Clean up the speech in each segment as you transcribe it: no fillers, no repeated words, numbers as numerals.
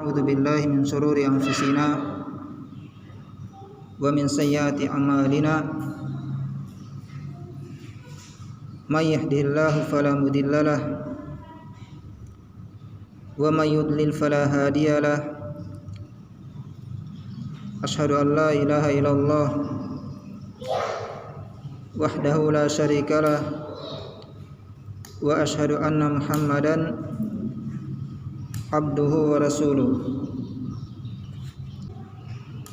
na'udzu billahi min shururi anfusina wa min sayyiati a'malina. May yahdihillahu fala mudilla lahu wa may yudlil fala hadiya lahu. Asyhadu an la ilaha illallah wahdahu la syarika lah wa asyhadu anna Muhammadan abduhu wa rasuluh.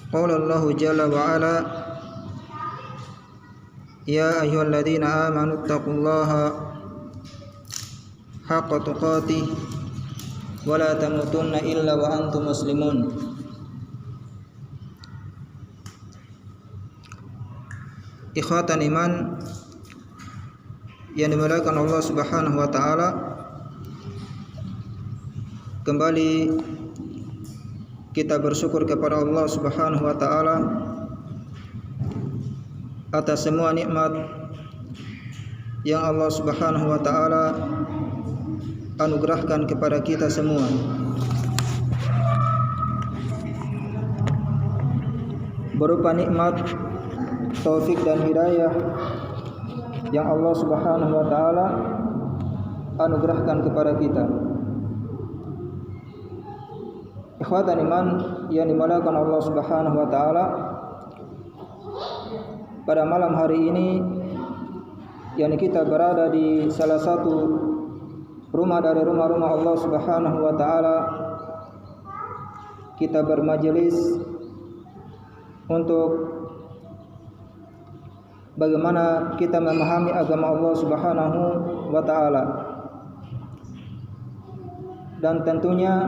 Qala Allahu jalla wa ala, ya ayyuhalladzina amanu taqullaha haqqa tuqatih wa la tamutunna illa wa antum muslimun. Ikhwatan iman yang dimuliakan Allah Subhanahu wa taala, kembali kita bersyukur kepada Allah Subhanahu wa taala atas semua nikmat yang Allah Subhanahu wa taala anugerahkan kepada kita semua. Berupa nikmat taufik dan hidayah yang Allah Subhanahu wa taala anugerahkan kepada kita. Ikhwatan iman yang dimuliakan Allah Subhanahu wa taala, pada malam hari ini yang kita berada di salah satu rumah dari rumah-rumah Allah Subhanahu wa taala, kita bermajelis untuk bagaimana kita memahami agama Allah Subhanahu wa taala. Dan tentunya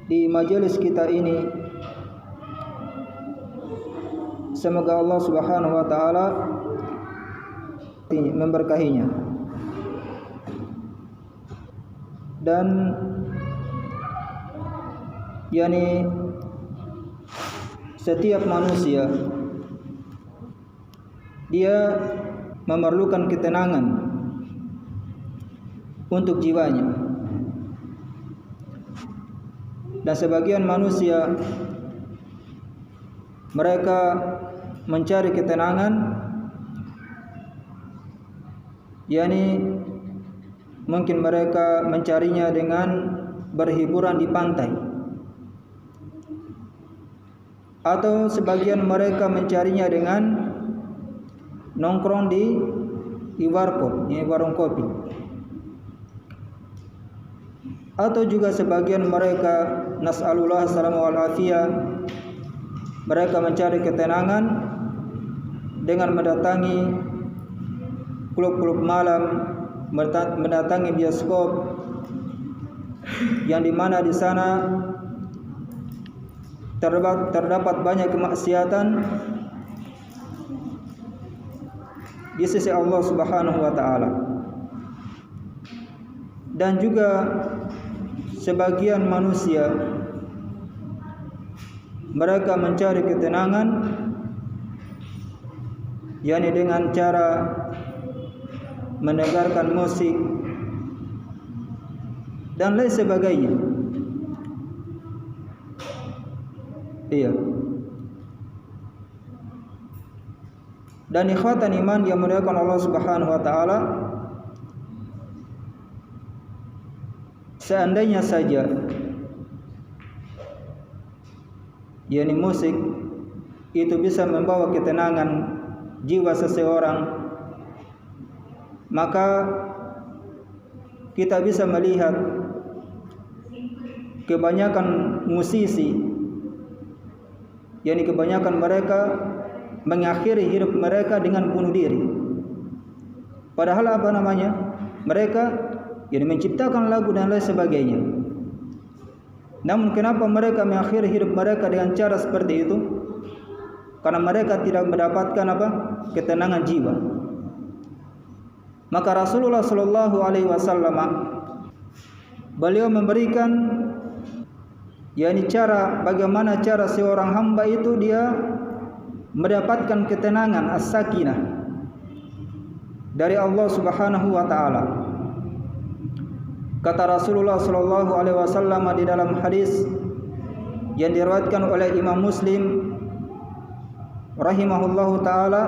di majelis kita ini semoga Allah Subhanahu wa taala memberkahinya. Dan setiap manusia dia memerlukan ketenangan untuk jiwanya. Dan sebagian manusia mereka mencari ketenangan, mungkin mereka mencarinya dengan berhiburan di pantai, atau sebagian mereka mencarinya dengan nongkrong di warkop, warung kopi, atau juga sebagian mereka, nas'alullah salamu wal afiyah, mereka mencari ketenangan dengan mendatangi klub-klub malam, mendatangi bioskop, yang dimana di sana terdapat banyak kemaksiatan di sisi Allah Subhanahu wa taala. Dan juga sebagian manusia mereka mencari ketenangan dengan cara mendengarkan musik dan lain sebagainya. Iya. Dan ikhwatan iman yang dimuliakan Allah Subhanahu wa taala, seandainya saja musik itu bisa membawa ketenangan jiwa seseorang, maka kita bisa melihat kebanyakan musisi, kebanyakan mereka mengakhiri hidup mereka dengan bunuh diri. Padahal mereka menciptakan lagu dan lain sebagainya. Namun kenapa mereka mengakhiri hidup mereka dengan cara seperti itu? Karena mereka tidak mendapatkan ketenangan jiwa. Maka Rasulullah sallallahu alaihi wasallam beliau memberikan bagaimana cara seorang hamba itu dia mendapatkan ketenangan, as-sakinah dari Allah Subhanahu wa taala. Kata Rasulullah sallallahu alaihi wasallam di dalam hadis yang diriwayatkan oleh Imam Muslim rahimahullahu taala,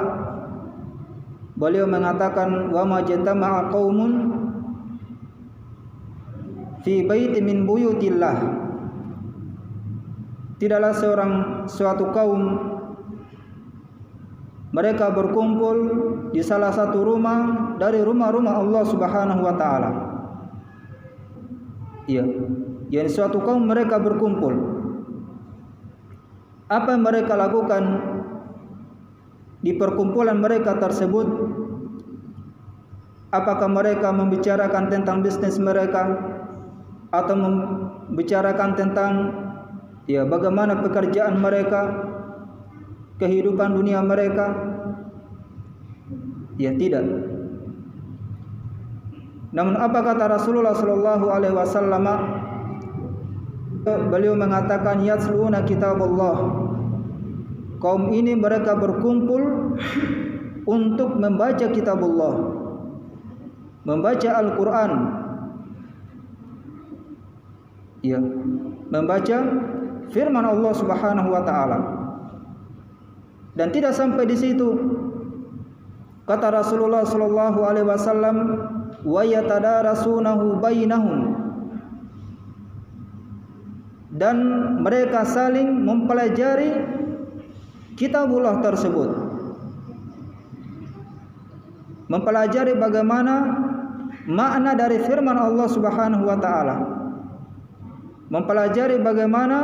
beliau mengatakan, wa ma jatama'a qaumun fi baitin min buyutillah, tidaklah suatu kaum mereka berkumpul di salah satu rumah dari rumah-rumah Allah Subhanahu wa taala. Ya, yang suatu kaum mereka berkumpul. Apa yang mereka lakukan di perkumpulan mereka tersebut? Apakah mereka membicarakan tentang bisnis mereka atau membicarakan tentang bagaimana pekerjaan mereka, kehidupan dunia mereka? Ya, tidak. Namun apa kata Rasulullah sallallahu alaihi wasallam? Beliau mengatakan, yatluna kitabullah. Kaum ini mereka berkumpul untuk membaca kitabullah, membaca Al-Quran, ya, membaca firman Allah Subhanahu wa taala. Dan tidak sampai di situ. Kata Rasulullah sallallahu alaihi wasallam, wa yatadarasunahu bainahum, dan mereka saling mempelajari kitabullah tersebut, mempelajari bagaimana makna dari firman Allah Subhanahu wa taala, mempelajari bagaimana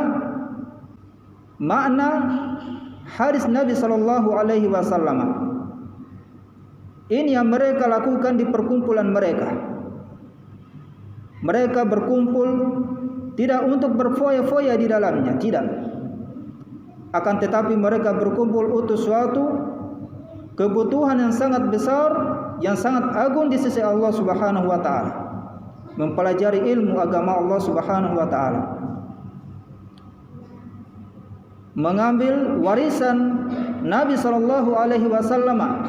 makna hadis Nabi sallallahu alaihi wasallam. Ini yang mereka lakukan di perkumpulan mereka. Mereka berkumpul tidak untuk berfoya-foya di dalamnya, tidak. Akan tetapi mereka berkumpul untuk suatu kebutuhan yang sangat besar, yang sangat agung di sisi Allah Subhanahu wa taala. Mempelajari ilmu agama Allah Subhanahu wa taala. Mengambil warisan Nabi sallallahu alaihi wasallam.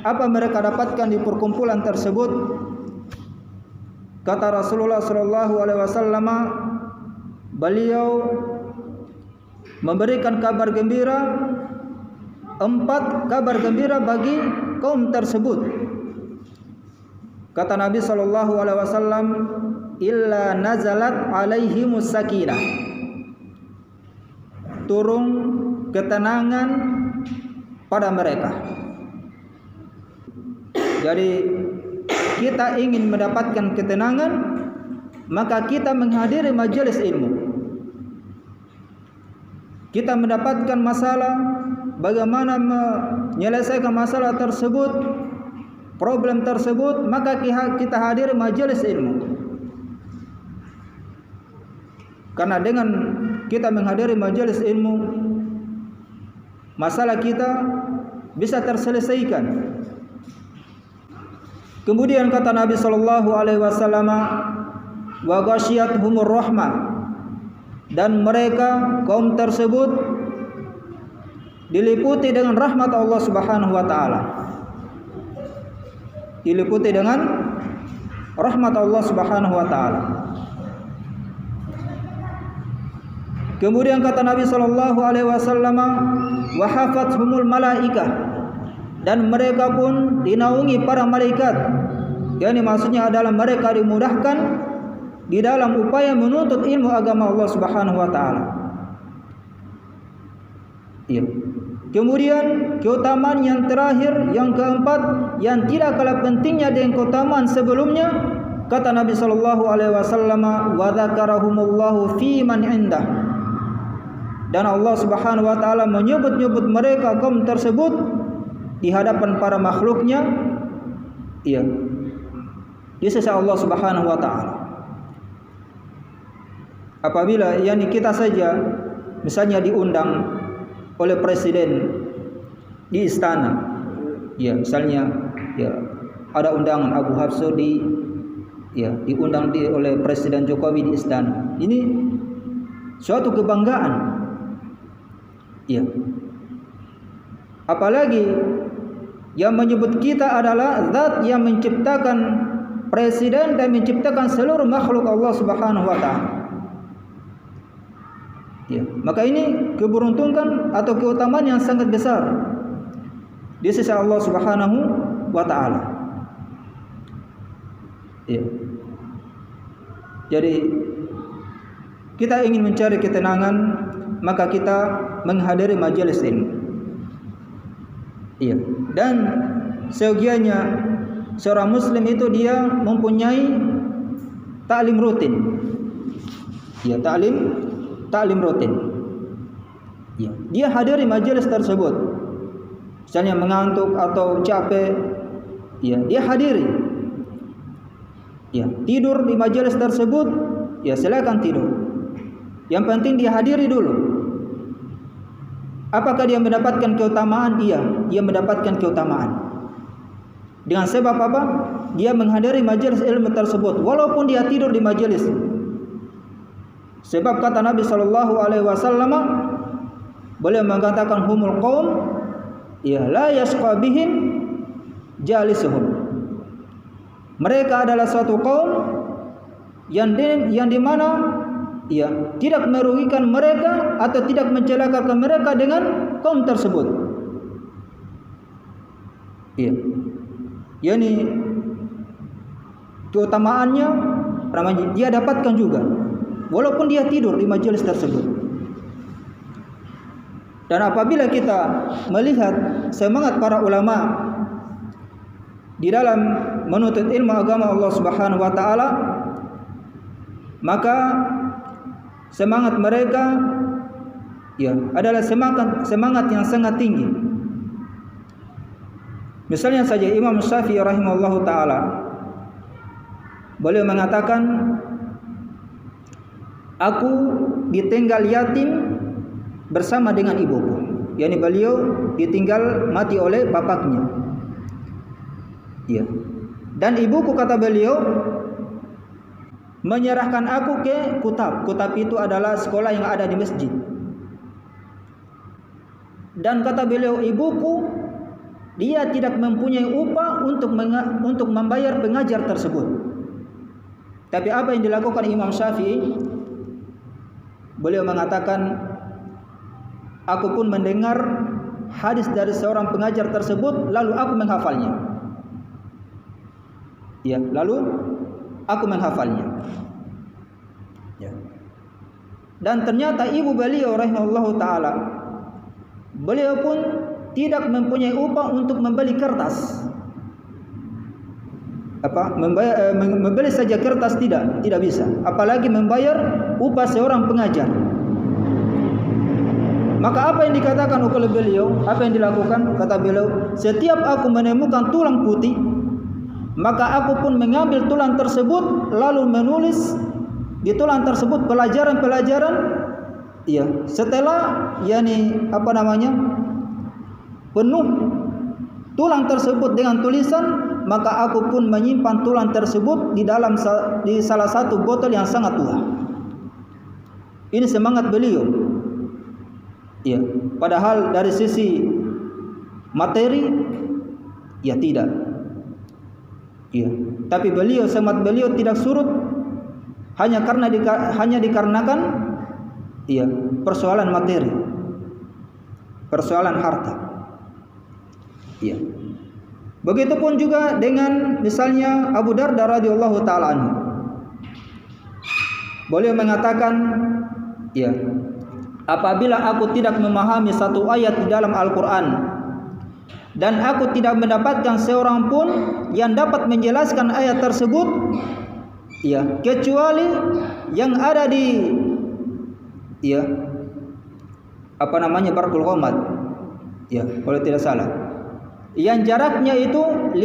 Apa mereka dapatkan di perkumpulan tersebut? Kata Rasulullah sallallahu alaihi wasallam, beliau memberikan kabar gembira, 4 kabar gembira bagi kaum tersebut. Kata Nabi sallallahu alaihi wasallam, illa nazalat alaihimus sakinah, turun ketenangan pada mereka. Jadi kita ingin mendapatkan ketenangan, maka kita menghadiri majelis ilmu. Kita mendapatkan masalah, bagaimana menyelesaikan masalah tersebut, problem tersebut, maka kita hadiri majelis ilmu. Karena dengan kita menghadiri majelis ilmu, masalah kita bisa terselesaikan. Kemudian kata Nabi sallallahu alaihi wasallam, wa ghasyiyatuhumur rahmah, dan mereka kaum tersebut diliputi dengan rahmat Allah Subhanahu wa taala. Diliputi dengan rahmat Allah Subhanahu wa taala. Kemudian kata Nabi sallallahu alaihi wasallam, wa hafathumul malaikah, dan mereka pun dinaungi para malaikat. Yani maksudnya adalah mereka dimudahkan di dalam upaya menuntut ilmu agama Allah Subhanahu wa taala. Ya. Kemudian keutamaan yang terakhir, yang keempat, yang tidak kalah pentingnya dengan keutamaan sebelumnya, kata Nabi sallallahu alaihi wasallam, wa dzakarahumullahu fi man indah, dan Allah Subhanahu wa taala menyebut-nyebut mereka kaum tersebut di hadapan para makhluknya, iya, di sisi Allah Subhanahu wa taala. Apabila kita saja misalnya diundang oleh presiden di istana, ya, misalnya ada undangan Abu Hafsah diundang oleh Presiden Jokowi di istana. Ini suatu kebanggaan. Ya. Apalagi yang menyebut kita adalah zat yang menciptakan presiden dan menciptakan seluruh makhluk Allah Subhanahu wa taala. Ya, maka ini keberuntungan atau keutamaan yang sangat besar di sisi Allah Subhanahu wa taala. Ya. Jadi kita ingin mencari ketenangan, maka kita menghadiri majelis ilmu. Iya. Dan seyogianya seorang muslim itu dia mempunyai taklim rutin. Ya, taklim rutin. Ya, dia hadiri majelis tersebut. Misalnya mengantuk atau capek, ya, dia hadiri. Ya, tidur di majelis tersebut, ya silakan tidur. Yang penting dia hadiri dulu. Apakah dia mendapatkan keutamaan? Iya, dia mendapatkan keutamaan. Dengan sebab apa? Dia menghadiri majelis ilmu tersebut walaupun dia tidur di majelis. Sebab kata Nabi sallallahu alaihi wasallam, beliau mengatakan humul qaum ya la yasqa bihim jalisuhum. Mereka adalah suatu kaum yang di mana ya tidak merugikan mereka atau tidak mencelakakan mereka dengan kaum tersebut. Iya. Yani keutamaannya dia dapatkan juga walaupun dia tidur di majelis tersebut. Dan apabila kita melihat semangat para ulama di dalam menuntut ilmu agama Allah Subhanahu wa taala, maka semangat mereka ya adalah semangat yang sangat tinggi. Misalnya saja Imam Syafi'i rahimahullahu taala, beliau mengatakan, aku ditinggal yatim bersama dengan ibuku. Yani beliau ditinggal mati oleh bapaknya. Ya. Dan ibuku, kata beliau, menyerahkan aku ke kutab. Kutab itu adalah sekolah yang ada di masjid. Dan kata beliau, ibuku dia tidak mempunyai upah untuk membayar pengajar tersebut. Tapi apa yang dilakukan Imam Syafi'i? Beliau mengatakan, aku pun mendengar hadis dari seorang pengajar tersebut, lalu aku menghafalnya. Ya, lalu aku menghafalnya. Ya. Dan ternyata ibu beliau rahimahullahu taala, beliau pun tidak mempunyai upah untuk membeli kertas. Membeli saja kertas tidak bisa, apalagi membayar upah seorang pengajar. Maka apa yang dikatakan oleh beliau, apa yang dilakukan? Kata beliau, setiap aku menemukan tulang putih, maka aku pun mengambil tulang tersebut lalu menulis di tulang tersebut pelajaran-pelajaran. Ya, setelah penuh tulang tersebut dengan tulisan, maka aku pun menyimpan tulang tersebut di salah satu botol yang sangat tua. Ini semangat beliau. Ya, padahal dari sisi materi ya tidak. Ya, tapi semangat beliau tidak surut hanya dikarenakan ya persoalan materi, persoalan harta. Ya. Begitupun juga dengan misalnya Abu Darda radhiyallahu taala anhu. Beliau mengatakan, ya, apabila aku tidak memahami satu ayat di dalam Al-Qur'an dan aku tidak mendapatkan seorang pun yang dapat menjelaskan ayat tersebut, ya, kecuali yang ada di Barqul Ghamad, ya, kalau tidak salah, yang jaraknya itu 5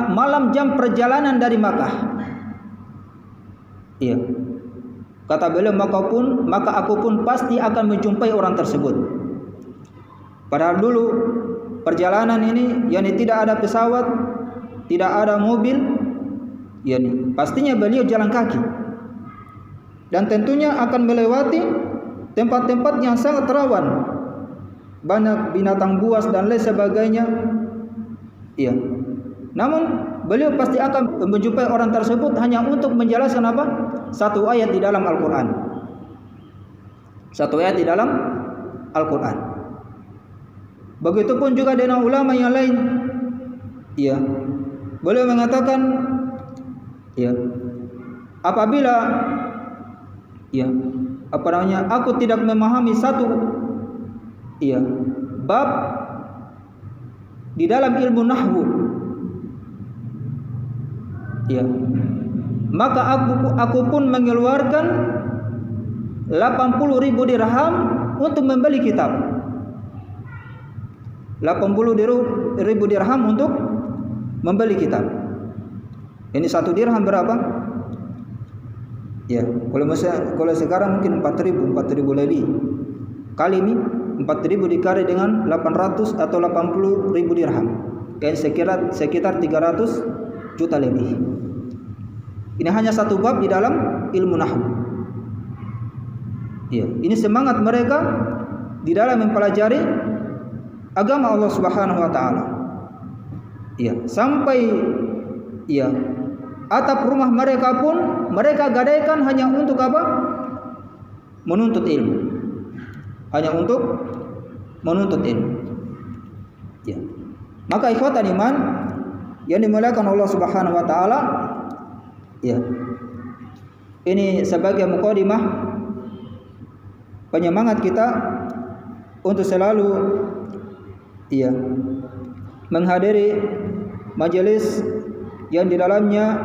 malam jam perjalanan dari Makkah. Iya. Kata beliau, maka aku pun pasti akan menjumpai orang tersebut. Padahal dulu perjalanan ini tidak ada pesawat, tidak ada mobil, pastinya beliau jalan kaki. Dan tentunya akan melewati tempat-tempat yang sangat rawan, banyak binatang buas dan lain sebagainya. Iya. Namun beliau pasti akan menjumpai orang tersebut hanya untuk menjelaskan apa? Satu ayat di dalam Al-Quran. Satu ayat di dalam Al-Quran. Begitupun juga dengan ulama yang lain. Ya, beliau mengatakan, ya, apabila, ya, aku tidak memahami satu, ya, bab di dalam ilmu nahwu, ya, maka aku pun mengeluarkan 80.000 dirham untuk membeli kitab. 80.000 dirham untuk membeli kitab. Ini satu dirham berapa? Ya, kalau sekarang mungkin 4.000 lebih. Kali ini 4.000 dikali dengan 800 atau 80.000 dirham. Sekitar 300 juta lebih. Ini hanya satu bab di dalam ilmu nahwu. Ya, ini semangat mereka di dalam mempelajari agama Allah Subhanahu wa taala. Ya, sampai, ya, atap rumah mereka pun mereka gadaikan hanya untuk apa? Menuntut ilmu. Hanya untuk menuntut ilmu. Ya. Maka ikhwatan iman yang dimuliakan Allah Subhanahu wa taala, ya. Ini sebagai mukadimah penyemangat kita untuk selalu, ya, menghadiri majelis yang di dalamnya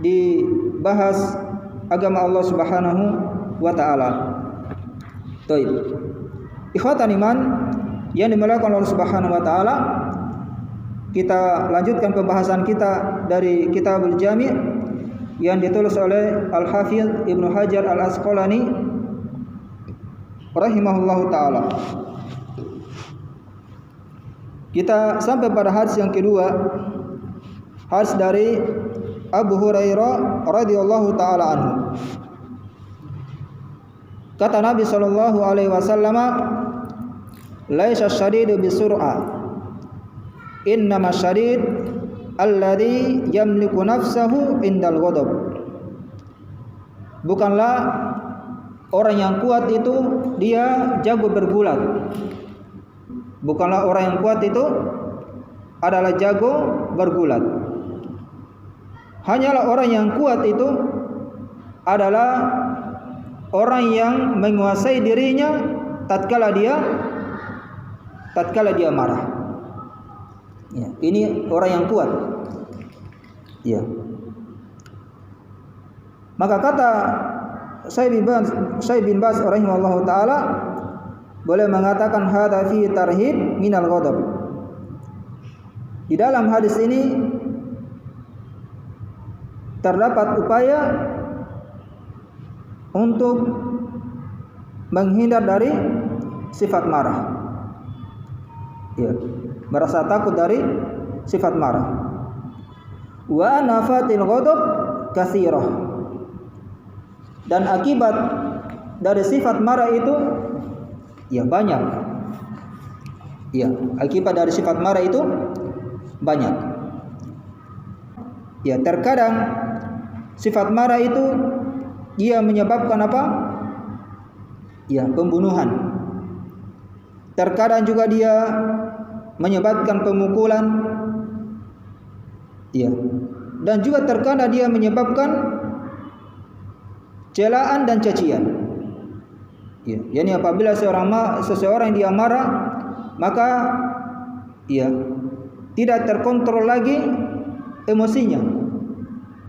dibahas agama Allah Subhanahu wa taala. Baik. Ikhwatan iman yang dimuliakan Allah Subhanahu wa taala, kita lanjutkan pembahasan kita dari Kitabul Jami' yang ditulis oleh Al-Hafidz Ibnu Hajar Al-Asqalani rahimahullahu taala. Kita sampai pada hadis yang kedua, hadis dari Abu Hurairah radhiyallahu taala anhu. Kata Nabi sallallahu alaihi wasallam, "Laisa syadidu bisur'ah. Innama syadid alladhi yamliku nafsahu indal ghadab." Bukanlah orang yang kuat itu dia jago bergulat. Bukanlah orang yang kuat itu adalah jago bergulat. Hanyalah orang yang kuat itu adalah orang yang menguasai dirinya tatkala dia marah. Ya, ini orang yang kuat. Ya. Maka kata Syekh bin Baz rahimahullahu taala boleh mengatakan hadza fi tarhib minal ghadab. Di dalam hadis ini terdapat upaya untuk menghindar dari sifat marah. Ya, merasa takut dari sifat marah. Wa nafatil ghadab katsirah. Dan akibat dari sifat marah itu, ya, banyak. Ya, akibat dari sifat marah itu banyak. Ya, terkadang sifat marah itu dia menyebabkan apa? Ya, pembunuhan. Terkadang juga dia menyebabkan pemukulan. Ya. Dan juga terkadang dia menyebabkan celaan dan cacian. Ya, yakni apabila seseorang dia marah, maka, ya, tidak terkontrol lagi emosinya.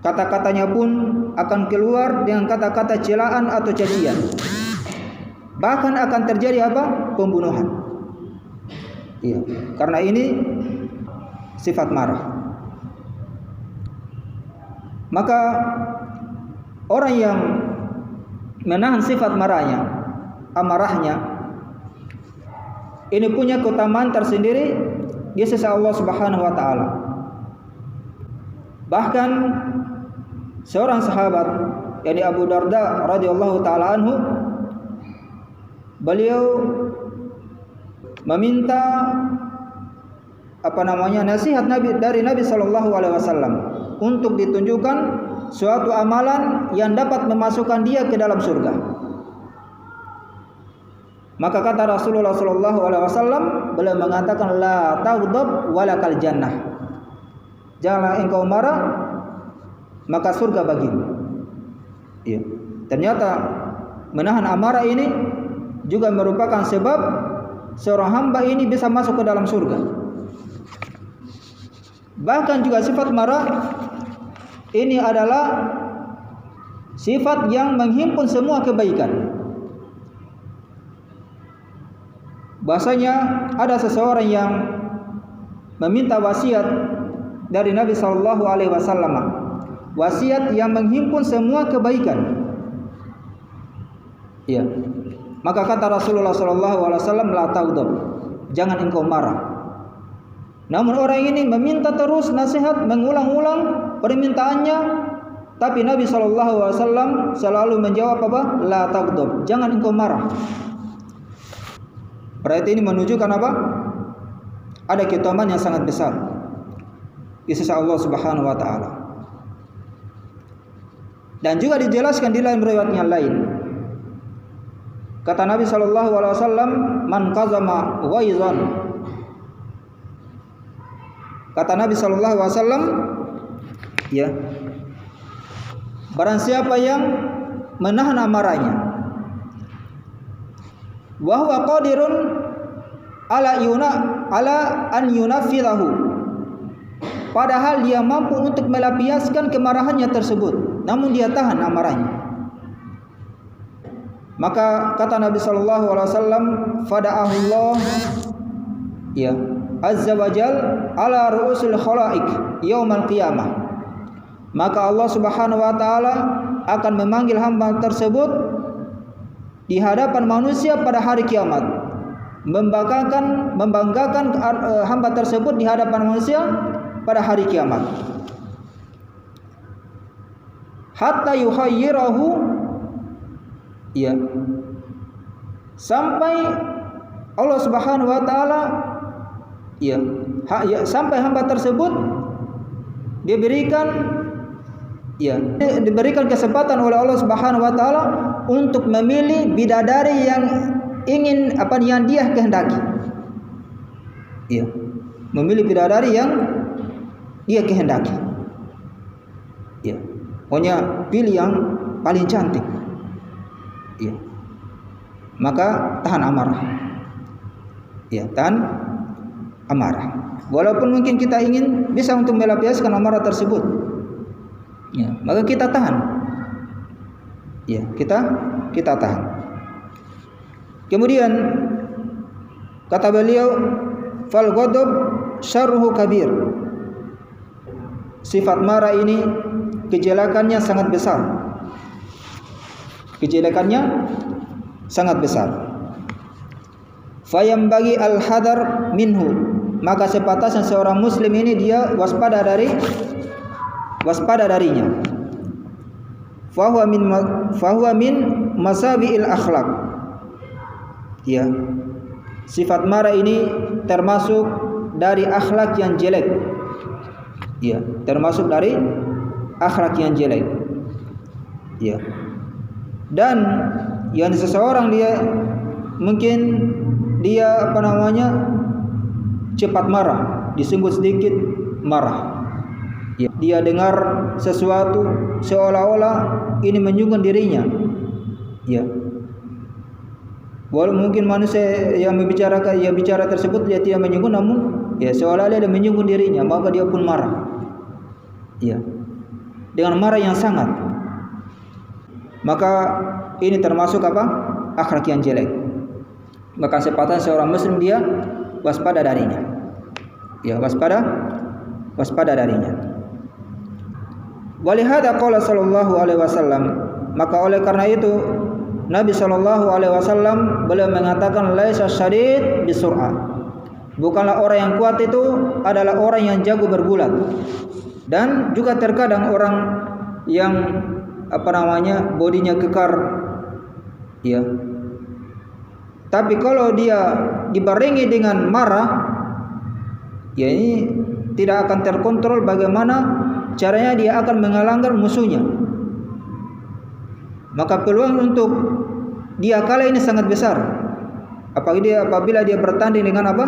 Kata-katanya pun akan keluar dengan kata-kata celaan atau cacian. Bahkan akan terjadi apa? Pembunuhan. Ya, karena ini sifat marah. Maka orang yang menahan sifat marahnya, amarahnya, ini punya keutamaan tersendiri di sisi Allah Subhanahu wa taala. Bahkan seorang sahabat, yakni Abu Darda radhiyallahu taala anhu, beliau meminta nasihat dari Nabi sallallahu alaihi wasallam untuk ditunjukkan suatu amalan yang dapat memasukkan dia ke dalam surga. Maka kata Rasulullah sallallahu alaihi wasallam, beliau mengatakan la taghdab walakal jannah. Janganlah engkau marah, maka surga bagimu. Ya. Ternyata menahan amarah ini juga merupakan sebab seorang hamba ini bisa masuk ke dalam surga. Bahkan juga sifat marah ini adalah sifat yang menghimpun semua kebaikan. Bahasanya ada seseorang yang meminta wasiat dari Nabi sallallahu alaihi wasallam. Wasiat yang menghimpun semua kebaikan. Ya. Maka kata Rasulullah sallallahu alaihi wasallam, la taghdab. Jangan engkau marah. Namun orang ini meminta terus nasihat, mengulang-ulang permintaannya, tapi Nabi sallallahu alaihi wasallam selalu menjawab apa? La taghdab. Jangan engkau marah. Berarti ini menunjukkan apa? Ada keutamaan yang sangat besar di sisi Allah Subhanahu wa taala. Dan juga dijelaskan di lain riwayat yang lain. Kata Nabi sallallahu alaihi wasallam, man qazama ghaizan. Kata Nabi sallallahu alaihi wasallam, ya. Barang siapa yang menahan amarahnya, wa huwa qadirun ala an yunafidahu, padahal dia mampu untuk melampiaskan kemarahannya tersebut, namun dia tahan amarahnya. Maka kata Nabi sallallahu alaihi wasallam, fada'ahullah ya azza wajal ala ru'usil khalaiq yaumal qiyamah. Maka Allah Subhanahu wa taala akan memanggil hamba tersebut di hadapan manusia pada hari kiamat, membanggakan hamba tersebut di hadapan manusia pada hari kiamat, hatta yuhayyirahu, ya, sampai Allah Subhanahu wa taala, ya, sampai hamba tersebut diberikan kesempatan oleh Allah Subhanahu wa taala untuk memilih bidadari yang yang dia kehendaki. Ya, memilih bidadari yang dia kehendaki. Ya, pokoknya pilih yang paling cantik. Ya. Maka tahan amarah. Ya, tahan amarah. Walaupun mungkin kita ingin bisa untuk melampiaskan amarah tersebut, ya, maka kita tahan. Ya, kita tahan. Kemudian kata beliau, fal ghadab syarruhu kabir. Sifat marah ini kejelekannya sangat besar. Kejelekannya sangat besar. Fayam bagi al-hadar minhu, maka sepantasnya seorang muslim ini dia waspada darinya. Fahuwa min masabi'il akhlak. Ya. Sifat marah ini termasuk dari akhlak yang jelek. Ya, termasuk dari akhlak yang jelek. Ya. Dan yang seseorang dia mungkin dia cepat marah, disebut sedikit marah. Ya, dia dengar sesuatu seolah-olah ini menyinggung dirinya. Ya. Walaupun mungkin manusia yang bicara tersebut dia tidak menyinggung, namun ya seolah-olah dia menyinggung dirinya, maka dia pun marah. Ya. Dengan marah yang sangat. Maka ini termasuk apa? Akhlak yang jelek. Maka sepatutnya seorang muslim dia waspada darinya. Ya, waspada darinya. Walihada qala sallallahu alaihi wasallam, maka oleh karena itu Nabi sallallahu alaihi wasallam beliau mengatakan laisa syadid bisur'ah. Bukanlah orang yang kuat itu adalah orang yang jago bergulat. Dan juga terkadang orang yang bodinya kekar, ya. Tapi kalau dia dibarengi dengan marah, ya ini tidak akan terkontrol bagaimana caranya dia akan mengalahkan musuhnya. Maka peluang untuk dia kalah ini sangat besar. Apabila dia bertanding dengan apa?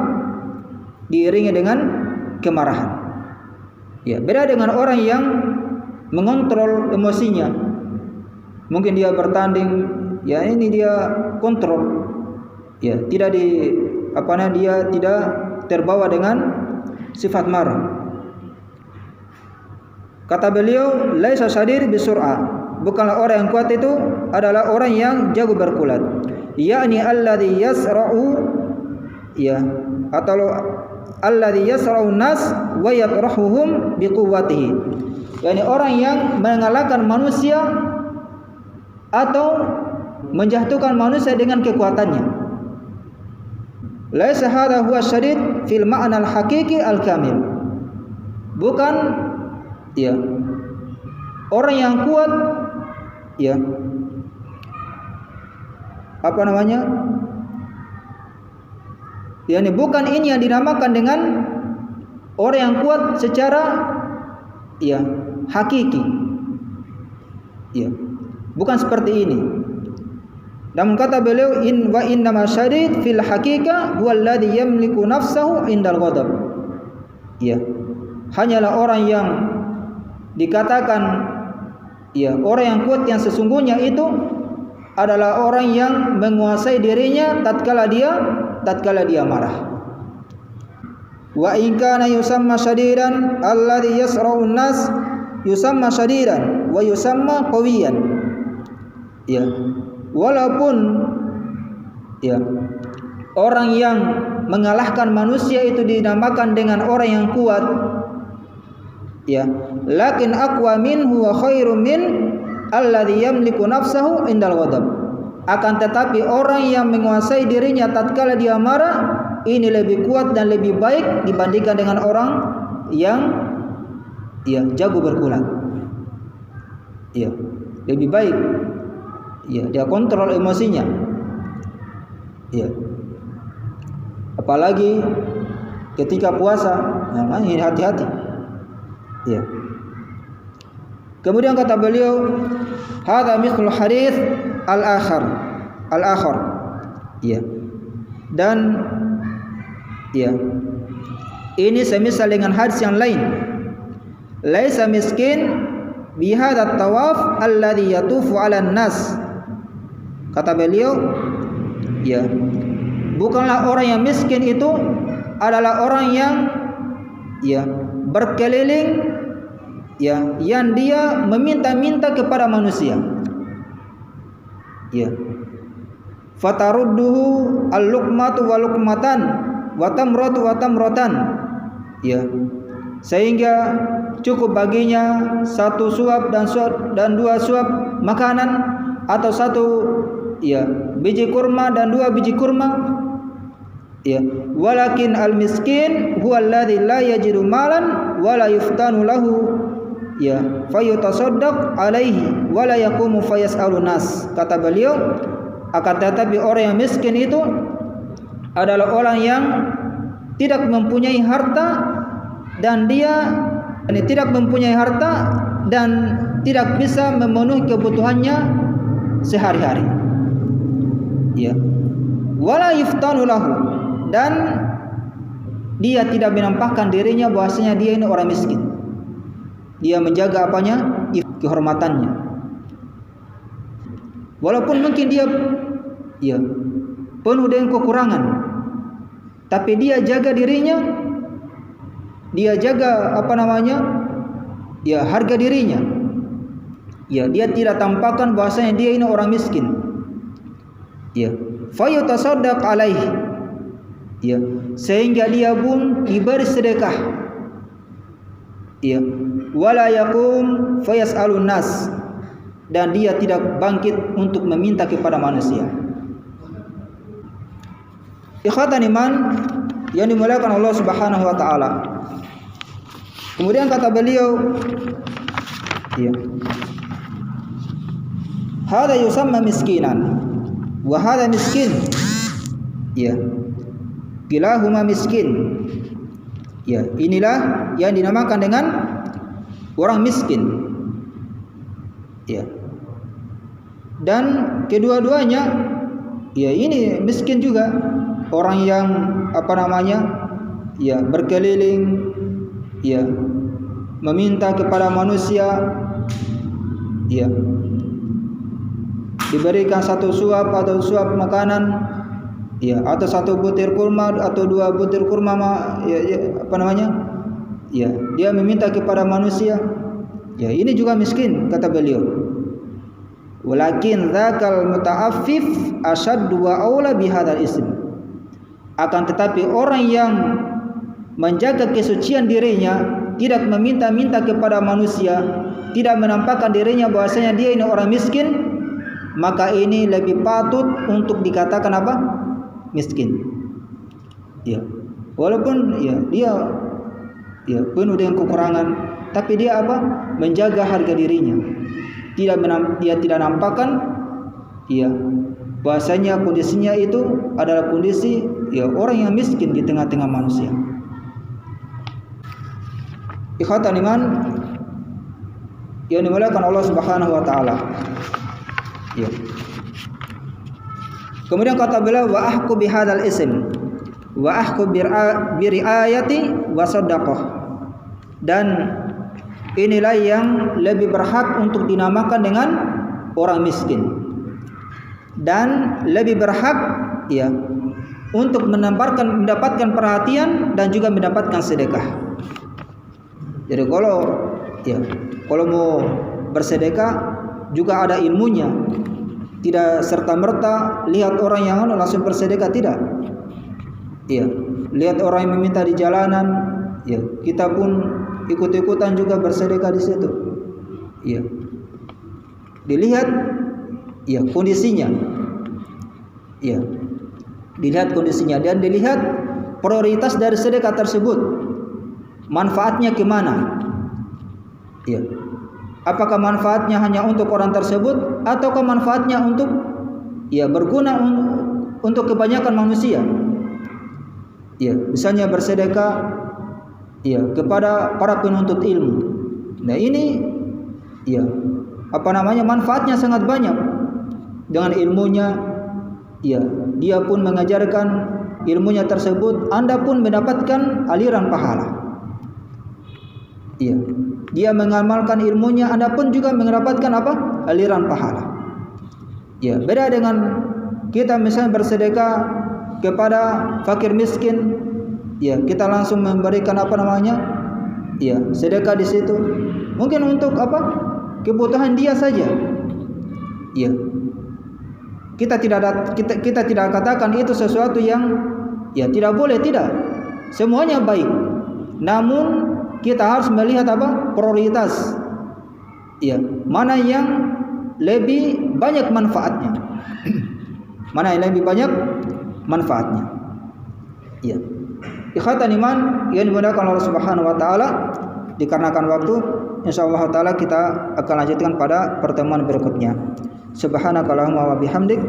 Diiringi dengan kemarahan. Ya, beda dengan orang yang mengontrol emosinya. Mungkin dia bertanding, ya ini dia kontrol. Ya, dia tidak terbawa dengan sifat marah. Kata beliau, laisa shadir bisur'ah. Bukanlah orang yang kuat itu adalah orang yang jago berkulat. Yakni alladhi yasra'u, ya, atau alladhi yasra'u nas wa yatrahuhum biquwwatihi. Yani orang yang mengalahkan manusia atau menjatuhkan manusia dengan kekuatannya. Laisa hadha huwa syadid fil ma'na al-haqiqi al-kamil. Bukan, ya, orang yang kuat, ya, apa namanya? Yani bukan ini yang dinamakan dengan orang yang kuat secara, ya, hakiki. Ya, bukan seperti ini. Namun kata beliau, innama syadid fil haqiqa huwallazi yamliku nafsahu indal ghadab. Ya, hanyalah orang yang dikatakan, ya, orang yang kuat yang sesungguhnya itu adalah orang yang menguasai dirinya tatkala dia marah. Wa in kana yusamma syadidan alladhi yasra'u an-nas yusamma syadidan wa yusamma qawiyan. Ya, walaupun, ya, orang yang mengalahkan manusia itu dinamakan dengan orang yang kuat, ya, lakin aqwa minhu wa khairum min alladhi yamliku nafsahu indal ghadab. Akan tetapi orang yang menguasai dirinya tatkala dia marah ini lebih kuat dan lebih baik dibandingkan dengan orang yang, ya, jago berkulat. Ya, lebih baik. Ya, dia kontrol emosinya. Ya. Apalagi ketika puasa, nah, ini hati-hati. Ya. Kemudian kata beliau, hadza mithlul hadits al-akhar. Ya. Dan, ya, ini semisal dengan hadis yang lain. Laisa miskin bihadza tawaf alladhi yatufu 'alan nas. Kata beliau, ya, bukanlah orang yang miskin itu adalah orang yang, ya, berkeliling, ya, yang dia meminta-minta kepada manusia. Ya. Fatarudduhu al-luqmatu wa luqmatan wa tamratu wa tamratan. Ya. Sehingga cukup baginya satu suap dan dua suap makanan, atau satu, ya, biji kurma dan dua biji kurma. Ya, walakin al-miskin huwa alladhi la yajidu malan wa la yuftanu lahu, ya, fayutasaddaq alaihi wa la yaqumu fayas'alun nas. Kata beliau, akan tetapi orang yang miskin itu adalah orang yang tidak mempunyai harta dan tidak bisa memenuhi kebutuhannya sehari-hari. Ya. Wala yuftanu lahu, dan dia tidak menampakkan dirinya bahwasanya dia ini orang miskin. Dia menjaga apanya? Kehormatannya. Walaupun mungkin dia, ya, penuh dengan kekurangan, tapi dia jaga dirinya, dia jaga apa namanya? Ya, harga dirinya. Ya, dia tidak tampakkan bahwasanya dia ini orang miskin. Ya, fayutasaddaq alaihi. Ya, sehingga dia pun diberi sedekah. Ya, wala yaqum fayas'alun nas, dan dia tidak bangkit untuk meminta kepada manusia. Ikhwatan iman yang dimuliakan Allah Subhanahu wa taala. Kemudian kata beliau, ya, hada yusamma miskinan wa hada miskin. Ya, kilahuma miskin. Ya, inilah yang dinamakan dengan orang miskin. Ya. Dan kedua-duanya ya ini miskin juga. Orang yang ya berkeliling ya meminta kepada manusia ya diberikan satu suap atau suap makanan ya atau satu butir kurma atau dua butir kurma ya dia meminta kepada manusia ya ini juga miskin kata beliau. Walakin dzakal muta'affif asyaddu wa aula bihadzal ism. Akan tetapi orang yang menjaga kesucian dirinya, tidak meminta-minta kepada manusia, tidak menampakkan dirinya bahwasanya dia ini orang miskin, maka ini lebih patut untuk dikatakan apa? Miskin. Ya. Walaupun ya dia ya penuh dengan kekurangan, tapi dia apa? Menjaga harga dirinya. Dia tidak nampakkan ya bahwasanya kondisinya itu adalah kondisi ya orang yang miskin di tengah-tengah manusia. Ikhwatan iman yang dimuliakan Allah Subhanahu wa taala. Ya. Kemudian kata beliau wa ahqu bihadzal ism wa ahqu bi riayati wa sadaqah. Dan inilah yang lebih berhak untuk dinamakan dengan orang miskin dan lebih berhak ya untuk mendapatkan perhatian dan juga mendapatkan sedekah. Jadi kalau mau bersedekah juga ada ilmunya. Tidak serta-merta lihat orang yang langsung bersedekah, tidak. Ya, lihat orang yang meminta di jalanan, ya, kita pun ikut-ikutan juga bersedekah di situ. Ya. Dilihat ya kondisinya. Ya. Dilihat kondisinya dan dilihat prioritas dari sedekah tersebut. Manfaatnya kemana? Ya. Apakah manfaatnya hanya untuk orang tersebut ataukah manfaatnya untuk ya berguna untuk kebanyakan manusia? Ya, misalnya bersedekah ya kepada para penuntut ilmu. Nah, ini ya manfaatnya sangat banyak. Dengan ilmunya ya dia pun mengajarkan ilmunya tersebut, Anda pun mendapatkan aliran pahala. Ya, dia mengamalkan ilmunya, Anda pun juga mendapatkan apa? Aliran pahala. Ya, beda dengan kita misalnya bersedekah kepada fakir miskin, ya kita langsung memberikan ya sedekah di situ. Mungkin untuk apa? Kebutuhan dia saja. Ya. Kita tidak katakan itu sesuatu yang ya tidak boleh, tidak. Semuanya baik. Namun kita harus melihat apa? Prioritas. Ya, mana yang lebih banyak manfaatnya. Mana yang lebih banyak manfaatnya. Ya. Ikhwatan iman yang dimuliakan Allah Subhanahu wa taala, dikarenakan waktu insyaallah taala kita akan lanjutkan pada pertemuan berikutnya. Subhanakallahumma wa bihamdik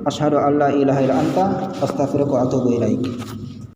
asyhadu an la ilaha illa anta astaghfiruka wa atubu ilaik.